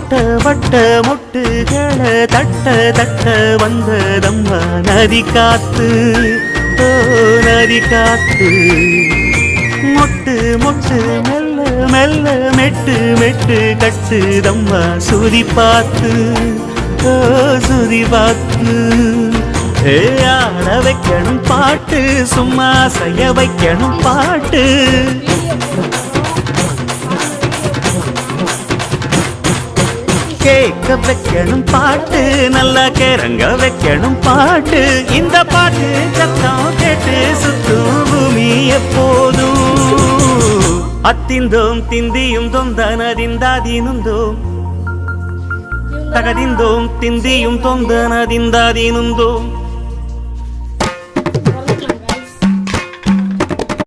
வட்ட வட்ட மொட்டுகளை தட்ட தட்ட வந்ததம்மா நதி காத்து, ஓ நதி காத்து. மொட்டு மொட்டு மெல்ல மெல்ல மெட்டு மெட்டு கட்டுதம்மா சுதி பார்த்து, ஓ சுதி பார்த்து. ஆட வைக்கணும் பாட்டு, சும்மா செய்ய வைக்கணும் பாட்டு. கேட்க வைக்கணும் பாட்டு, நல்லா கிறங்க வைக்கணும் பாட்டு. இந்த பாட்டு சத்தம் கேட்டு சுத்தும் பூமி எப்போதும். அத்திந்தோம் திந்தியும் தொந்தனதிந்தாதீனுந்தோம், தகதிந்தோம் திந்தியும் தொந்தனதிந்தாதீனுந்தோம்.